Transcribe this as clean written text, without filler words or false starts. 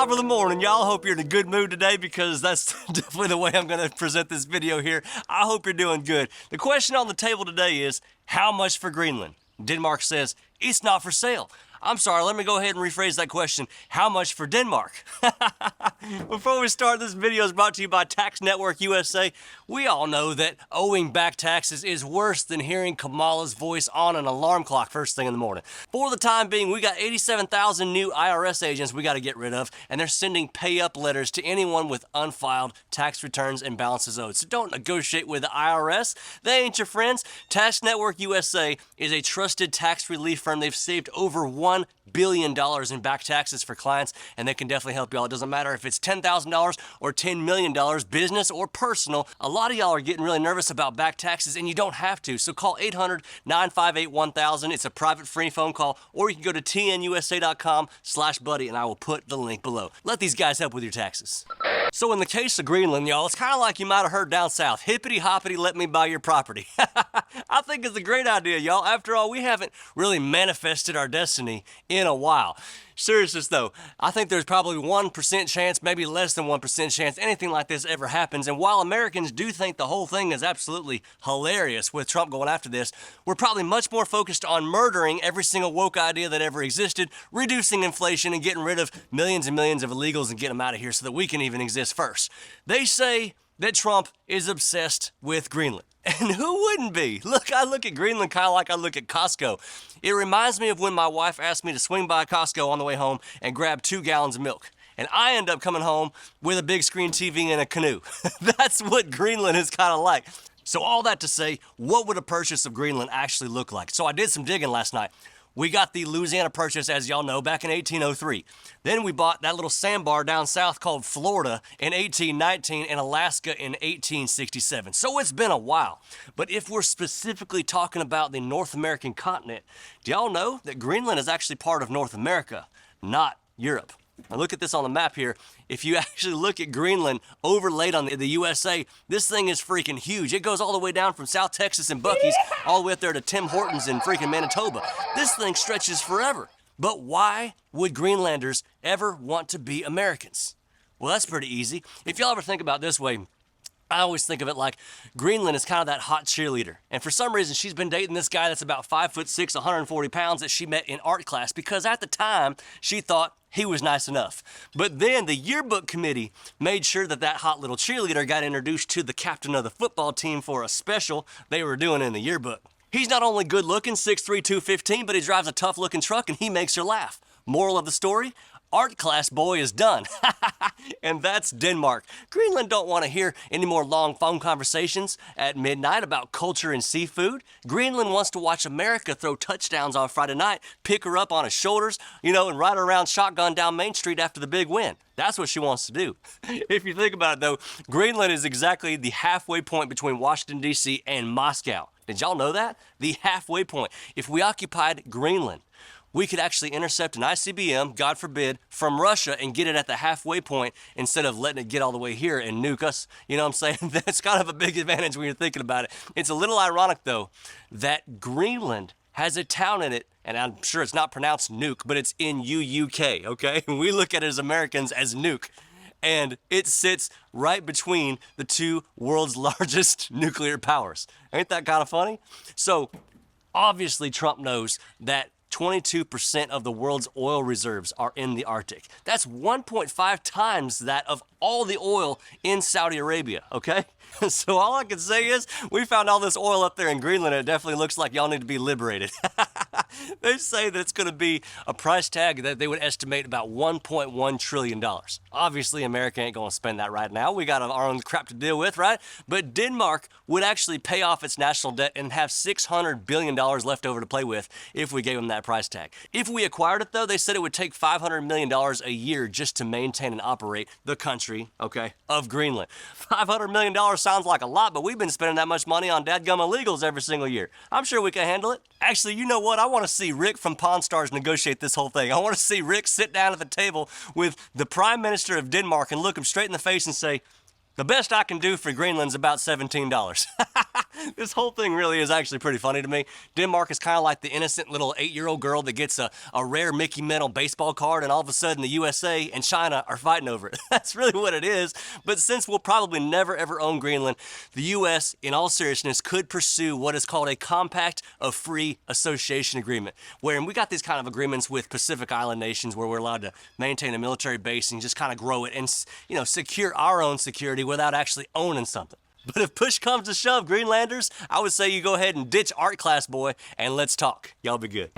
top of the morning, y'all. Hope you're in a good mood today because that's definitely the way I'm going to present this video here. I hope you're doing good. The question on the table today is, how much for Greenland? Denmark says, it's not for sale. I'm sorry, let me go ahead and rephrase that question. How much for Denmark? Before we start, this video is brought to you by Tax Network USA. We all know that owing back taxes is worse than hearing Kamala's voice on an alarm clock first thing in the morning. For the time being, we got 87,000 new IRS agents we got to get rid of, and they're sending pay-up letters to anyone with unfiled tax returns and balances owed. So don't negotiate with the IRS. They ain't your friends. Tax Network USA is a trusted tax relief firm. They've saved over $1 billion in back taxes for clients, and they can definitely help y'all. It doesn't matter if it's $10,000 or $10 million, business or personal. A lot of y'all are getting really nervous about back taxes, and you don't have to. So call 800-958-1000. It's a private free phone call, or you can go to tnusa.com/buddy, and I will put the link below. Let these guys help with your taxes. So in the case of Greenland, y'all, it's kind of like you might have heard down south, hippity hoppity, let me buy your property. I think it's a great idea, y'all. After all, we haven't really manifested our destiny in a while. Seriousness though, I think there's probably 1% chance, maybe less than 1% chance anything like this ever happens. And while Americans do think the whole thing is absolutely hilarious with Trump going after this, we're probably much more focused on murdering every single woke idea that ever existed, reducing inflation, and getting rid of millions and millions of illegals and getting them out of here so that we can even exist first. They say that Trump is obsessed with Greenland. And who wouldn't be? Look, I look at Greenland kind of like I look at Costco. It reminds me of when my wife asked me to swing by Costco on the way home and grab 2 gallons of milk. And I end up coming home with a big screen TV and a canoe. That's what Greenland is kind of like. So all that to say, what would a purchase of Greenland actually look like? So I did some digging last night. We got the Louisiana Purchase, as y'all know, back in 1803. Then we bought that little sandbar down south called Florida in 1819 and Alaska in 1867. So it's been a while. But if we're specifically talking about the North American continent, do y'all know that Greenland is actually part of North America, not Europe? Now look at this on the map here. If you actually look at Greenland overlaid on the USA, this thing is freaking huge. It goes all the way down from South Texas and Buc-ee's all the way up there to Tim Hortons in freaking Manitoba. This thing stretches forever. But why would Greenlanders ever want to be Americans? Well, that's pretty easy. If y'all ever think about it this way, I always think of it like Greenland is kind of that hot cheerleader. And for some reason, she's been dating this guy that's about 5'6", 140 pounds that she met in art class because at the time, she thought he was nice enough. But then the yearbook committee made sure that that hot little cheerleader got introduced to the captain of the football team for a special they were doing in the yearbook. He's not only good looking, 6'3", 215, but he drives a tough looking truck and he makes her laugh. Moral of the story? Art class boy is done. And that's Denmark. Greenland don't want to hear any more long phone conversations at midnight about culture and seafood. Greenland wants to watch America throw touchdowns on Friday night, pick her up on his shoulders, and ride her around shotgun down Main Street after the big win. That's what she wants to do. If you think about it though, Greenland is exactly the halfway point between Washington, D.C. and Moscow. Did y'all know that? The halfway point. If we occupied Greenland, we could actually intercept an ICBM, God forbid, from Russia and get it at the halfway point instead of letting it get all the way here and nuke us. You know what I'm saying? That's kind of a big advantage when you're thinking about it. It's a little ironic, though, that Greenland has a town in it, and I'm sure it's not pronounced nuke, but it's N-U-U-K, okay? We look at it as Americans as nuke. And it sits right between the two world's largest nuclear powers. Ain't that kind of funny? So, obviously, Trump knows that 22% of the world's oil reserves are in the Arctic. That's 1.5 times that of all the oil in Saudi Arabia, okay? So all I can say is, we found all this oil up there in Greenland, and it definitely looks like y'all need to be liberated. They say that it's going to be a price tag that they would estimate about $1.1 trillion. Obviously, America ain't going to spend that right now. We got our own crap to deal with, right? But Denmark would actually pay off its national debt and have $600 billion left over to play with if we gave them that price tag. If we acquired it, though, they said it would take $500 million a year just to maintain and operate the country, okay, of Greenland. $500 million sounds like a lot, but we've been spending that much money on dadgum illegals every single year. I'm sure we can handle it. Actually, you know what? I want to see Rick from Pawn Stars negotiate this whole thing. I want to see Rick sit down at the table with the Prime Minister of Denmark and look him straight in the face and say, The best I can do for Greenland's about $17. This whole thing really is actually pretty funny to me. Denmark is kind of like the innocent little 8-year-old girl that gets a rare Mickey Mantle baseball card, and all of a sudden the USA and China are fighting over it. That's really what it is. But since we'll probably never ever own Greenland, the US, in all seriousness, could pursue what is called a Compact of Free Association Agreement, where we got these kind of agreements with Pacific Island nations where we're allowed to maintain a military base and just kind of grow it and, you know, secure our own security without actually owning something. But if push comes to shove, Greenlanders, I would say you go ahead and ditch art class, boy, and let's talk. Y'all be good.